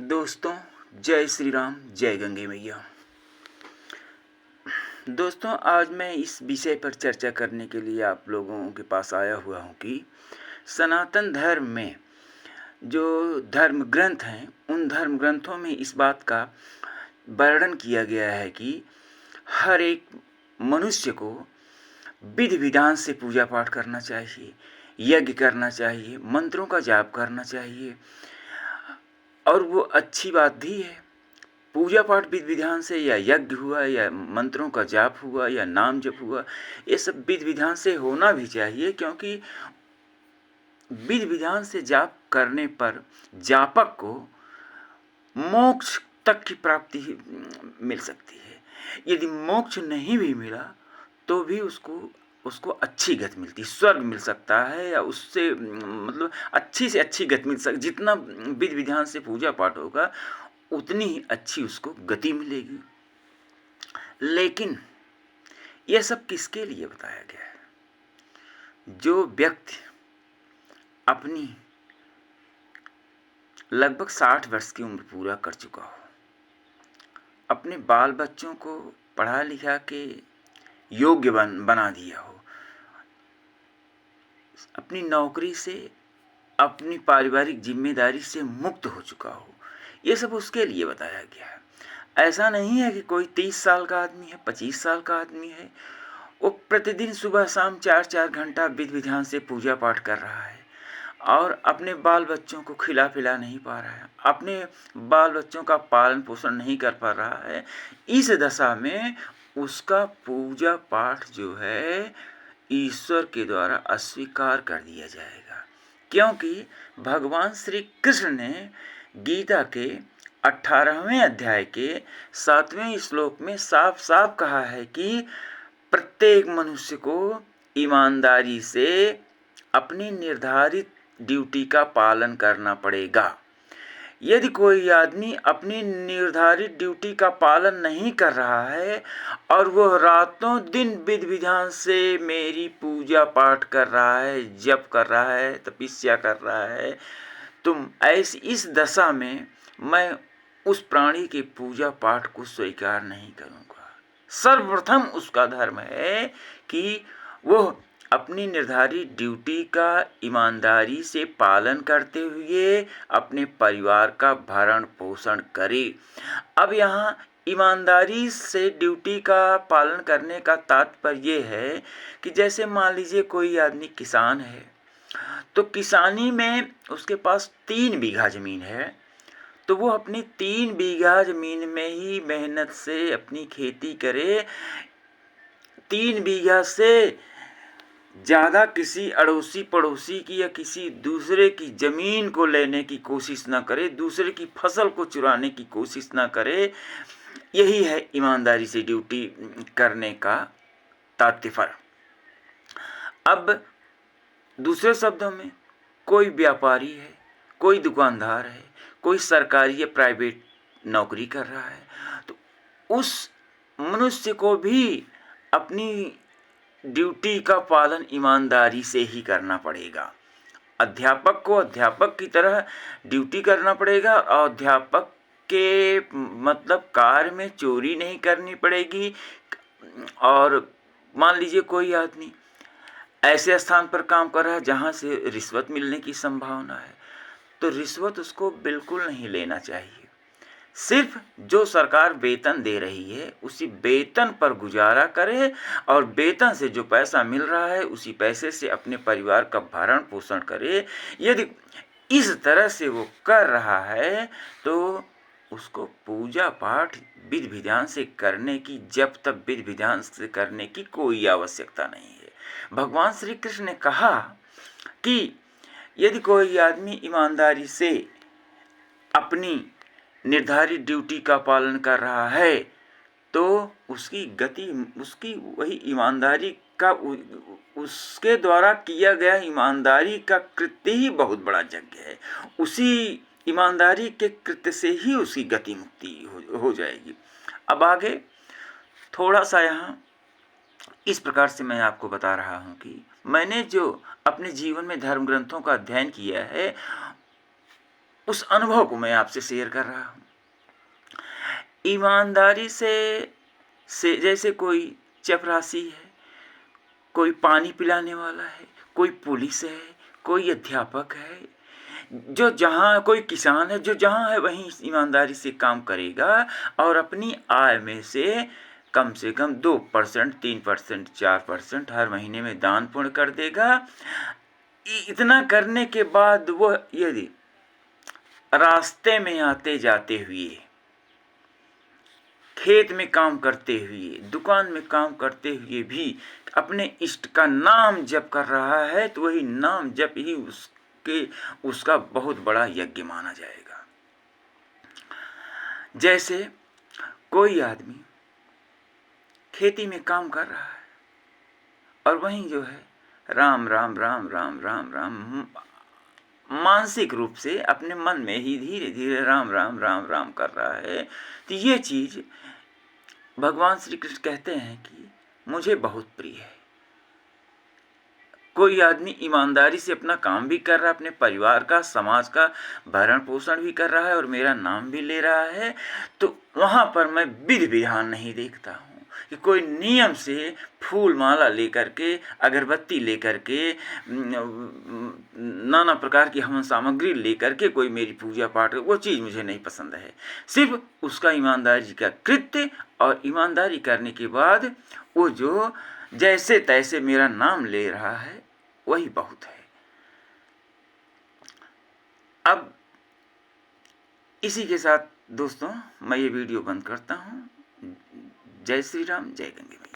दोस्तों, जय श्री राम, जय गंगे मैया। दोस्तों, आज मैं इस विषय पर चर्चा करने के लिए आप लोगों के पास आया हुआ हूँ कि सनातन धर्म में जो धर्म ग्रंथ हैं, उन धर्म ग्रंथों में इस बात का वर्णन किया गया है कि हर एक मनुष्य को विधि विधान से पूजा पाठ करना चाहिए, यज्ञ करना चाहिए, मंत्रों का जाप करना चाहिए। और वो अच्छी बात भी है। पूजा पाठ विधि विधान से, या यज्ञ हुआ, या मंत्रों का जाप हुआ, या नाम जप हुआ, ये सब विधि विधान से होना भी चाहिए, क्योंकि विधि विधान से जाप करने पर जापक को मोक्ष तक की प्राप्ति मिल सकती है। यदि मोक्ष नहीं भी मिला तो भी उसको अच्छी गति मिलती, स्वर्ग मिल सकता है, या उससे मतलब अच्छी से अच्छी गति मिल सकती। जितना विधि विधान से पूजा पाठ होगा उतनी ही अच्छी उसको गति मिलेगी। लेकिन यह सब किसके लिए बताया गया है? जो व्यक्ति अपनी लगभग 60 वर्ष की उम्र पूरा कर चुका हो, अपने बाल बच्चों को पढ़ा लिखा के योग्य बना दिया हो, अपनी नौकरी से, अपनी पारिवारिक जिम्मेदारी से मुक्त हो चुका हो, ये सब उसके लिए बताया गया है। ऐसा नहीं है कि कोई 30 साल का आदमी है, 25 साल का आदमी है, वो प्रतिदिन सुबह शाम 4-4 घंटा विधि विधान से पूजा पाठ कर रहा है और अपने बाल बच्चों को खिला पिला नहीं पा रहा है, अपने बाल बच्चों का पालन पोषण नहीं कर पा रहा है। इस दशा में उसका पूजा पाठ जो है ईश्वर के द्वारा अस्वीकार कर दिया जाएगा, क्योंकि भगवान श्री कृष्ण ने गीता के 18वें अध्याय के 7वें श्लोक में साफ साफ कहा है कि प्रत्येक मनुष्य को ईमानदारी से अपनी निर्धारित ड्यूटी का पालन करना पड़ेगा। यदि कोई आदमी अपनी निर्धारित ड्यूटी का पालन नहीं कर रहा है और वह रातों दिन विधि विधान से मेरी पूजा पाठ कर रहा है, जप कर रहा है, तपस्या कर रहा है, तुम ऐसी इस दशा में मैं उस प्राणी के पूजा पाठ को स्वीकार नहीं करूँगा। सर्वप्रथम उसका धर्म है कि वह अपनी निर्धारित ड्यूटी का ईमानदारी से पालन करते हुए अपने परिवार का भरण पोषण करे। अब यहाँ ईमानदारी से ड्यूटी का पालन करने का तात्पर्य ये है कि जैसे मान लीजिए कोई आदमी किसान है, तो किसानी में उसके पास 3 बीघा ज़मीन है, तो वो अपनी 3 बीघा ज़मीन में ही मेहनत से अपनी खेती करे। 3 बीघा से ज़्यादा किसी अड़ोसी पड़ोसी की या किसी दूसरे की ज़मीन को लेने की कोशिश ना करे, दूसरे की फसल को चुराने की कोशिश ना करे। यही है ईमानदारी से ड्यूटी करने का तात्पर्य। अब दूसरे शब्दों में, कोई व्यापारी है, कोई दुकानदार है, कोई सरकारी या प्राइवेट नौकरी कर रहा है, तो उस मनुष्य को भी अपनी ड्यूटी का पालन ईमानदारी से ही करना पड़ेगा। अध्यापक को अध्यापक की तरह ड्यूटी करना पड़ेगा और अध्यापक के मतलब कार्य में चोरी नहीं करनी पड़ेगी। और मान लीजिए कोई आदमी ऐसे स्थान पर काम कर रहा है जहाँ से रिश्वत मिलने की संभावना है, तो रिश्वत उसको बिल्कुल नहीं लेना चाहिए। सिर्फ जो सरकार वेतन दे रही है उसी वेतन पर गुजारा करे और वेतन से जो पैसा मिल रहा है उसी पैसे से अपने परिवार का भरण पोषण करे। यदि इस तरह से वो कर रहा है तो उसको पूजा पाठ विधि विधान से करने की, जब तक विधि विधान से करने की कोई आवश्यकता नहीं है। भगवान श्री कृष्ण ने कहा कि यदि कोई आदमी ईमानदारी से अपनी निर्धारित ड्यूटी का पालन कर रहा है तो उसकी गति, उसकी वही ईमानदारी का, उसके द्वारा किया गया ईमानदारी का कृत्य ही बहुत बड़ा यज्ञ है। उसी ईमानदारी के कृत्य से ही उसकी गति मुक्ति हो जाएगी। अब आगे थोड़ा सा यहाँ इस प्रकार से मैं आपको बता रहा हूँ कि मैंने जो अपने जीवन में धर्म ग्रंथों का अध्ययन किया है उस अनुभव को मैं आपसे शेयर कर रहा हूँ। ईमानदारी से जैसे कोई चपरासी है, कोई पानी पिलाने वाला है, कोई पुलिस है, कोई अध्यापक है, जो जहाँ कोई किसान है, जो जहाँ है वहीं ईमानदारी से काम करेगा और अपनी आय में से कम 2%, 3%, 4% हर महीने में दान पुण्य कर देगा। इतना करने के बाद वो यदि रास्ते में आते जाते हुए, खेत में काम करते हुए, दुकान में काम करते हुए भी अपने इष्ट का नाम जप कर रहा है, तो वही नाम जप ही उसका बहुत बड़ा यज्ञ माना जाएगा। जैसे कोई आदमी खेती में काम कर रहा है और वहीं जो है राम राम राम राम राम राम मानसिक रूप से अपने मन में ही धीरे धीरे राम राम राम राम कर रहा है, तो ये चीज़ भगवान श्री कृष्ण कहते हैं कि मुझे बहुत प्रिय है। कोई आदमी ईमानदारी से अपना काम भी कर रहा है, अपने परिवार का, समाज का भरण पोषण भी कर रहा है और मेरा नाम भी ले रहा है, तो वहाँ पर मैं विधि विधान नहीं देखता हूँ कि कोई नियम से फूल माला लेकर के, अगरबत्ती लेकर के, नाना प्रकार की हवन सामग्री लेकर के कोई मेरी पूजा पाठ, वो चीज़ मुझे नहीं पसंद है। सिर्फ उसका ईमानदारी का कृत्य, और ईमानदारी करने के बाद वो जो जैसे तैसे मेरा नाम ले रहा है वही बहुत है। अब इसी के साथ दोस्तों मैं ये वीडियो बंद करता हूँ। जय श्री राम, जय गंगे मैया।